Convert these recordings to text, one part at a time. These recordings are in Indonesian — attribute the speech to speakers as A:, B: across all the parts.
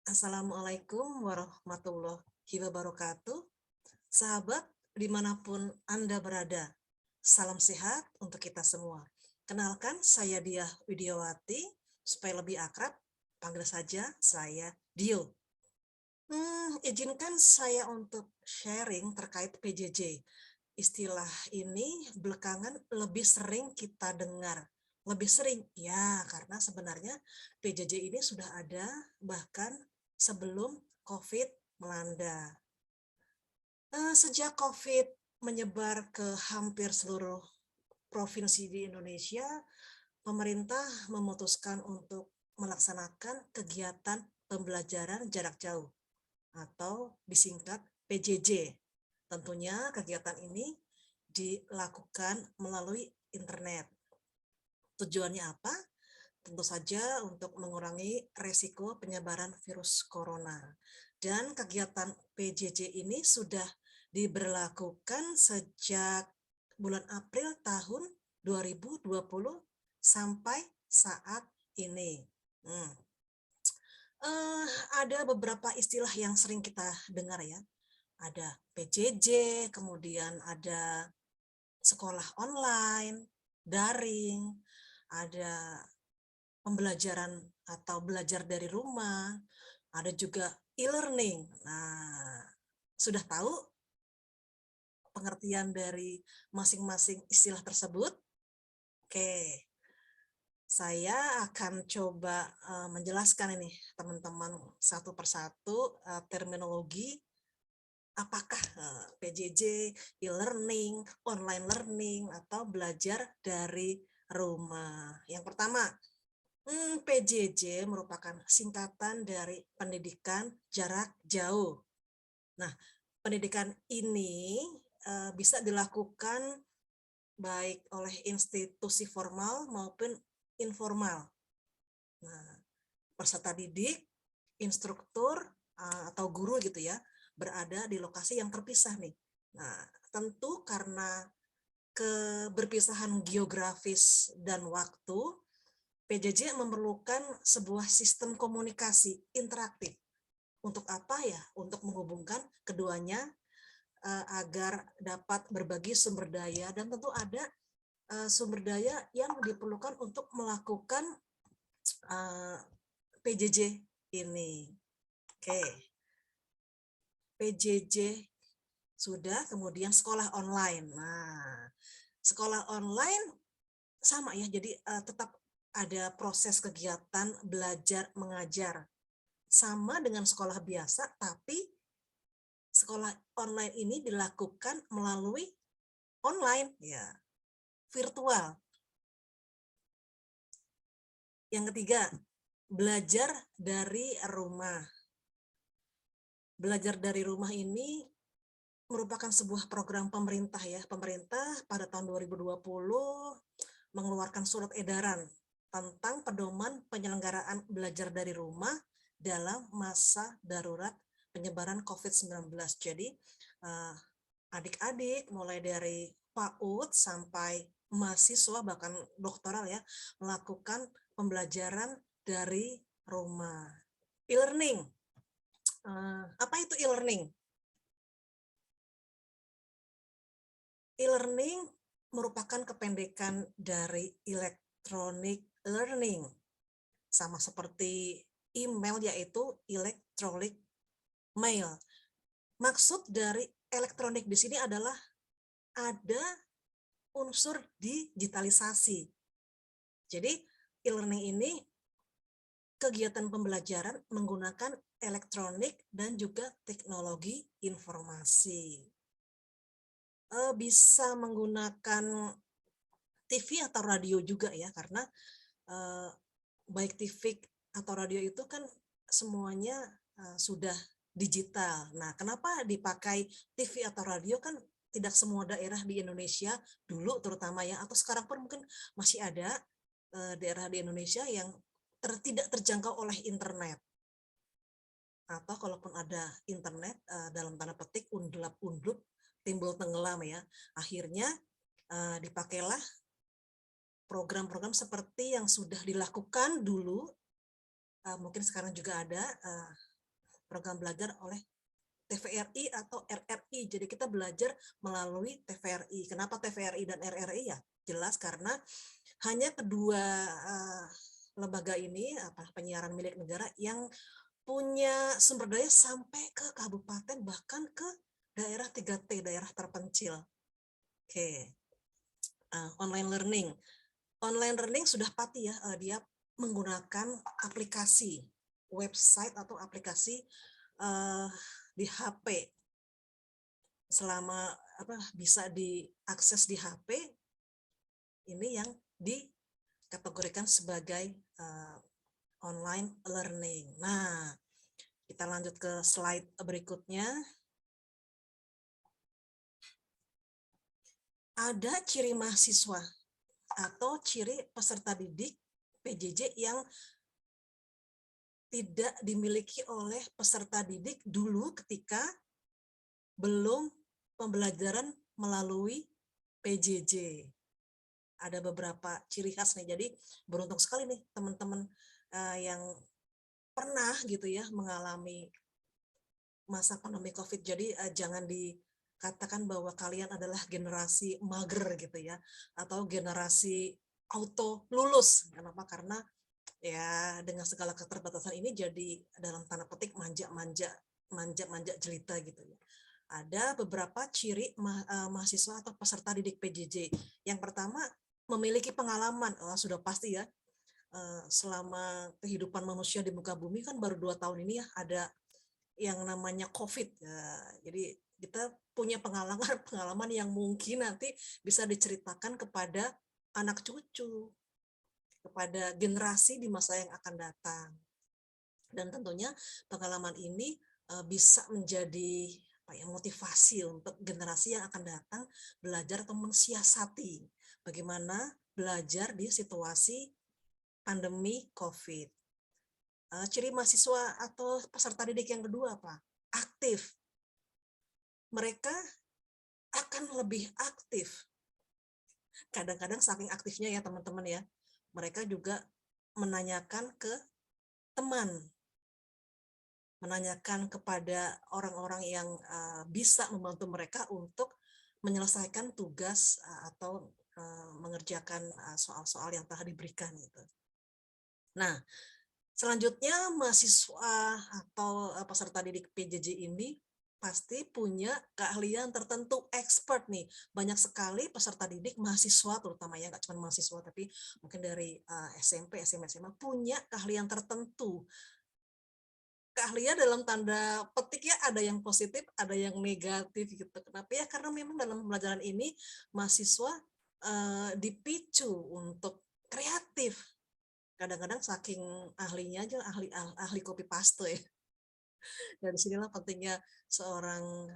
A: Assalamualaikum warahmatullahi wabarakatuh. Sahabat, dimanapun Anda berada, salam sehat untuk kita semua. Kenalkan, saya Diah Widiawati, supaya lebih akrab, panggil saja saya Dio. Izinkan saya untuk sharing terkait PJJ. Istilah ini belakangan lebih sering kita dengar. Lebih sering, ya, karena sebenarnya PJJ ini sudah ada bahkan sebelum COVID melanda. Sejak COVID menyebar ke hampir seluruh provinsi di Indonesia, pemerintah memutuskan untuk melaksanakan kegiatan pembelajaran jarak jauh atau disingkat PJJ. Tentunya kegiatan ini dilakukan melalui internet. Tujuannya apa? Tentu saja untuk mengurangi resiko penyebaran virus corona. Dan kegiatan PJJ ini sudah diberlakukan sejak bulan April tahun 2020 sampai saat ini. Hmm. Ada beberapa istilah yang sering kita dengar ya. Ada PJJ, kemudian ada sekolah online, daring, ada pembelajaran atau belajar dari rumah, ada juga e-learning. Nah, sudah tahu pengertian dari masing-masing istilah tersebut? Oke, saya akan coba menjelaskan ini teman-teman satu persatu terminologi apakah PJJ, e-learning, online learning, atau belajar dari rumah. Yang pertama, PJJ merupakan singkatan dari pendidikan jarak jauh. Nah, pendidikan ini bisa dilakukan baik oleh institusi formal maupun informal. Nah, peserta didik, instruktur, atau guru gitu ya, berada di lokasi yang terpisah nih. Nah, tentu karena keberpisahan geografis dan waktu, PJJ memerlukan sebuah sistem komunikasi interaktif. Untuk apa ya? Untuk menghubungkan keduanya agar dapat berbagi sumber daya, dan tentu ada sumber daya yang diperlukan untuk melakukan PJJ ini. Oke, PJJ sudah, kemudian sekolah online. Nah, sekolah online sama ya, jadi tetap ada proses kegiatan belajar mengajar. Sama dengan sekolah biasa, tapi sekolah online ini dilakukan melalui online, ya, virtual. Yang ketiga, belajar dari rumah. Belajar dari rumah ini merupakan sebuah program pemerintah ya. Pemerintah pada tahun 2020 mengeluarkan surat edaran tentang pedoman penyelenggaraan belajar dari rumah dalam masa darurat penyebaran COVID-19. Jadi adik-adik mulai dari PAUD sampai mahasiswa bahkan doktoral ya, melakukan pembelajaran dari rumah. E-learning. Apa itu e-learning? E-learning merupakan kependekan dari electronic learning. Sama seperti email, yaitu electronic mail. Maksud dari elektronik di sini adalah ada unsur digitalisasi. Jadi e-learning ini kegiatan pembelajaran menggunakan elektronik dan juga teknologi informasi. Bisa menggunakan TV atau radio juga ya, karena baik TV atau radio itu kan semuanya sudah digital. Nah, kenapa dipakai TV atau radio? Kan tidak semua daerah di Indonesia dulu terutama ya, atau sekarang pun mungkin masih ada daerah di Indonesia yang tidak terjangkau oleh internet. Atau kalaupun ada internet, dalam tanda petik undlap-undlup, timbul tenggelam ya. Akhirnya dipakailah program-program seperti yang sudah dilakukan dulu, mungkin sekarang juga ada, program belajar oleh TVRI atau RRI. Jadi kita belajar melalui TVRI. Kenapa TVRI dan RRI ya? Jelas karena hanya kedua lembaga ini penyiaran milik negara yang punya sumber daya sampai ke kabupaten bahkan ke daerah 3T, daerah terpencil. Oke. Online learning. Online learning sudah pasti ya, dia menggunakan aplikasi, website atau aplikasi di HP. Selama bisa diakses di HP, ini yang dikategorikan sebagai online learning. Nah, kita lanjut ke slide berikutnya. Ada ciri mahasiswa atau ciri peserta didik PJJ yang tidak dimiliki oleh peserta didik dulu ketika belum pembelajaran melalui PJJ. Ada beberapa ciri khas nih. Jadi beruntung sekali nih teman-teman yang pernah gitu ya mengalami masa pandemi COVID. Jadi jangan dikatakan bahwa kalian adalah generasi mager gitu ya, atau generasi auto lulus. Kenapa? Karena ya dengan segala keterbatasan ini jadi dalam tanda petik manja-manja jelita gitu ya. Ada beberapa ciri mahasiswa atau peserta didik PJJ. Yang pertama, memiliki pengalaman. Sudah pasti ya, selama kehidupan manusia di muka bumi kan baru 2 tahun ini ya ada yang namanya COVID. Jadi kita punya pengalaman yang mungkin nanti bisa diceritakan kepada anak cucu, kepada generasi di masa yang akan datang. Dan tentunya pengalaman ini bisa menjadi motivasi untuk generasi yang akan datang belajar atau mensiasati bagaimana belajar di situasi pandemi COVID. Ciri mahasiswa atau peserta didik yang kedua apa? Aktif. Mereka akan lebih aktif. Kadang-kadang saking aktifnya ya teman-teman ya, mereka juga menanyakan ke teman, menanyakan kepada orang-orang yang bisa membantu mereka untuk menyelesaikan tugas atau mengerjakan soal-soal yang telah diberikan gitu. Nah, selanjutnya mahasiswa atau peserta didik PJJ ini pasti punya keahlian tertentu, expert nih. Banyak sekali peserta didik mahasiswa terutama ya, nggak cuma mahasiswa tapi mungkin dari SMP, SMA, SMA punya keahlian tertentu. Keahlian dalam tanda petik ya, ada yang positif, ada yang negatif gitu. Kenapa ya? Karena memang dalam pembelajaran ini mahasiswa dipicu untuk kreatif. Kadang-kadang saking ahlinya aja ahli copy paste ya. Dari sinilah pentingnya seorang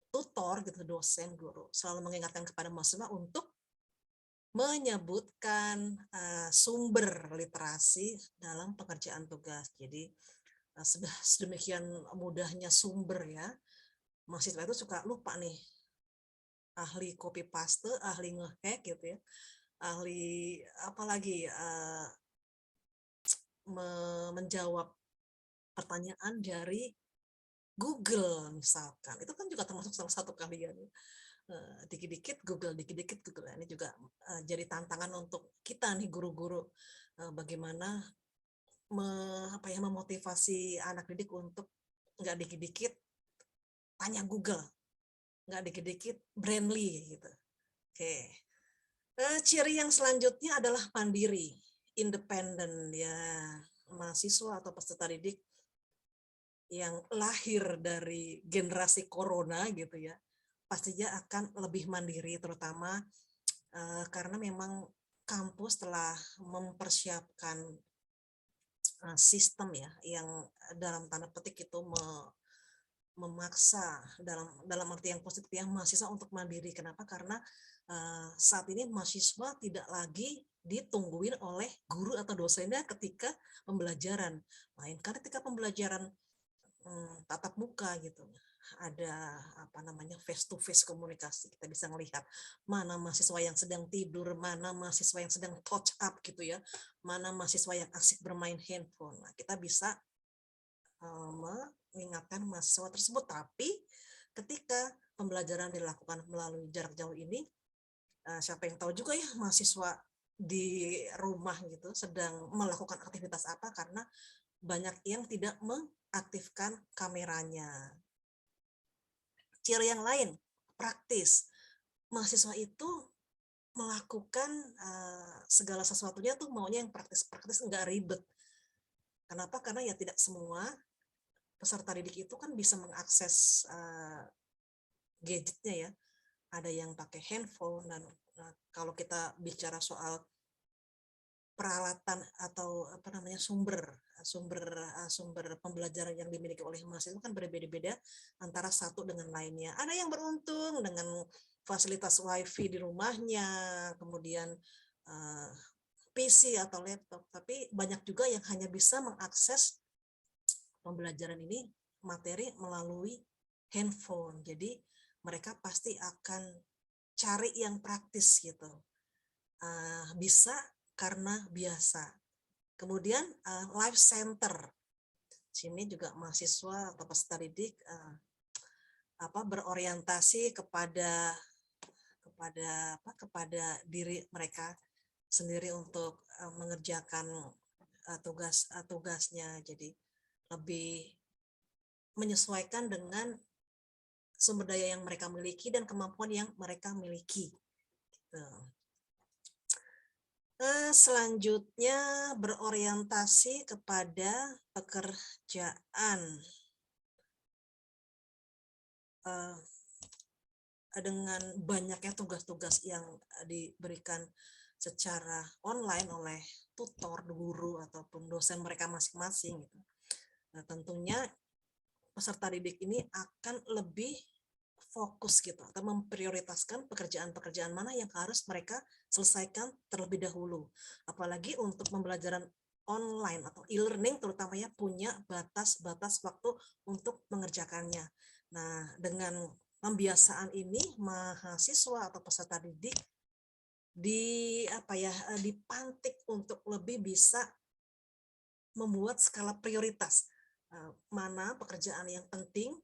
A: tutor gitu, dosen, guru selalu mengingatkan kepada mahasiswa untuk menyebutkan sumber literasi dalam pekerjaan tugas. Jadi sudah sedemikian mudahnya sumber ya, mahasiswa itu suka lupa nih, ahli copy paste, ahli ngehack gitu ya, ahli apalagi menjawab pertanyaan dari Google misalkan. Itu kan juga termasuk salah satu keahlian. Dikit-dikit Google, dikit-dikit Google. Ini juga jadi tantangan untuk kita nih guru-guru, bagaimana memotivasi anak didik untuk nggak dikit-dikit tanya Google, nggak dikit-dikit Brandly gitu. Oke. Ciri yang selanjutnya adalah mandiri, independen ya. Mahasiswa atau peserta didik yang lahir dari generasi corona gitu ya, pastinya akan lebih mandiri, terutama karena memang kampus telah mempersiapkan sistem ya yang dalam tanda petik itu memaksa dalam arti yang positif ya mahasiswa untuk mandiri. Kenapa? Karena saat ini mahasiswa tidak lagi ditungguin oleh guru atau dosennya ketika pembelajaran, melainkan ketika pembelajaran tatap muka gitu, ada face to face komunikasi. Kita bisa melihat mana mahasiswa yang sedang tidur, mana mahasiswa yang sedang touch up gitu ya, mana mahasiswa yang asik bermain handphone. Nah, kita bisa mengingatkan mahasiswa tersebut. Tapi ketika pembelajaran dilakukan melalui jarak jauh ini, siapa yang tahu juga ya mahasiswa di rumah gitu sedang melakukan aktivitas apa, karena banyak yang tidak mengaktifkan kameranya. Ciri yang lain, praktis. Mahasiswa itu melakukan segala sesuatunya tuh maunya yang praktis-praktis, nggak ribet. Kenapa? Karena ya tidak semua peserta didik itu kan bisa mengakses gadgetnya ya. Ada yang pakai handphone, dan kalau kita bicara soal peralatan atau apa namanya sumber pembelajaran yang dimiliki oleh mahasiswa kan berbeda-beda antara satu dengan lainnya. Ada yang beruntung dengan fasilitas wifi di rumahnya, kemudian PC atau laptop, tapi banyak juga yang hanya bisa mengakses pembelajaran ini materi melalui handphone. Jadi mereka pasti akan cari yang praktis gitu. Bisa karena biasa. Kemudian life center. Sini juga mahasiswa atau peserta didik berorientasi kepada diri mereka sendiri untuk mengerjakan tugasnya. Jadi lebih menyesuaikan dengan sumber daya yang mereka miliki dan kemampuan yang mereka miliki. Gitu. Selanjutnya berorientasi kepada pekerjaan. Dengan banyaknya tugas-tugas yang diberikan secara online oleh tutor, guru, ataupun dosen mereka masing-masing. Gitu. Nah, tentunya peserta didik ini akan lebih fokus gitu, atau memprioritaskan pekerjaan-pekerjaan mana yang harus mereka selesaikan terlebih dahulu. Apalagi untuk pembelajaran online atau e-learning terutama ya, punya batas-batas waktu untuk mengerjakannya. Nah, dengan pembiasaan ini mahasiswa atau peserta didik dipantik untuk lebih bisa membuat skala prioritas. Mana pekerjaan yang penting,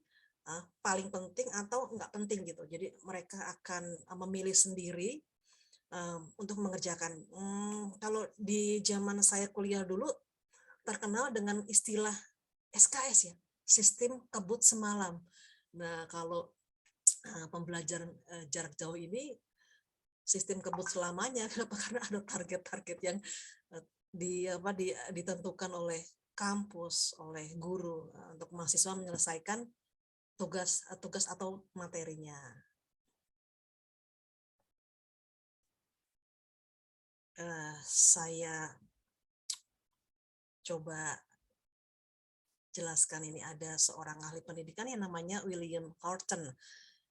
A: paling penting atau enggak penting gitu. Jadi mereka akan memilih sendiri untuk mengerjakan. Kalau di zaman saya kuliah dulu terkenal dengan istilah SKS ya, sistem kebut semalam. Nah, kalau pembelajaran jarak jauh ini sistem kebut selamanya. Kenapa? Karena ada target-target yang ditentukan oleh kampus, oleh guru untuk mahasiswa menyelesaikan tugas atau materinya. Saya coba jelaskan, ini ada seorang ahli pendidikan yang namanya William Horton.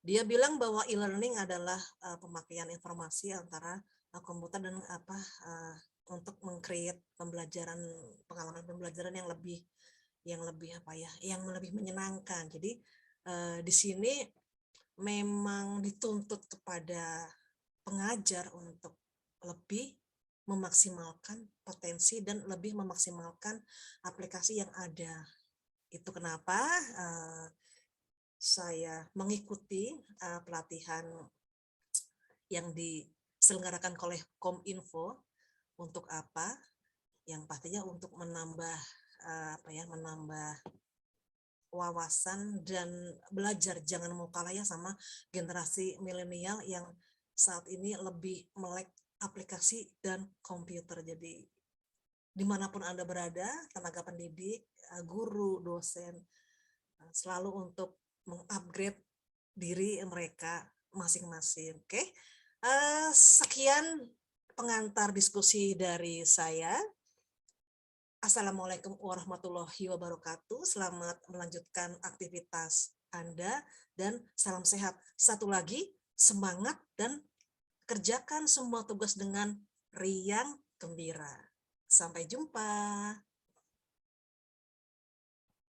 A: Dia bilang bahwa e-learning adalah pemakaian informasi antara komputer dan untuk meng-create pengalaman pembelajaran yang lebih menyenangkan. Jadi di sini memang dituntut kepada pengajar untuk lebih memaksimalkan potensi dan lebih memaksimalkan aplikasi yang ada. Itu kenapa saya mengikuti pelatihan yang diselenggarakan oleh Kominfo. Untuk apa? Yang pastinya untuk menambah wawasan dan belajar, jangan mau kalah ya sama generasi milenial yang saat ini lebih melek aplikasi dan komputer. Jadi dimanapun Anda berada, tenaga pendidik, guru, dosen, selalu untuk mengupgrade diri mereka masing-masing. Oke, sekian pengantar diskusi dari saya. Assalamualaikum warahmatullahi wabarakatuh. Selamat melanjutkan aktivitas Anda dan salam sehat. Satu lagi, semangat dan kerjakan semua tugas dengan riang gembira. Sampai jumpa.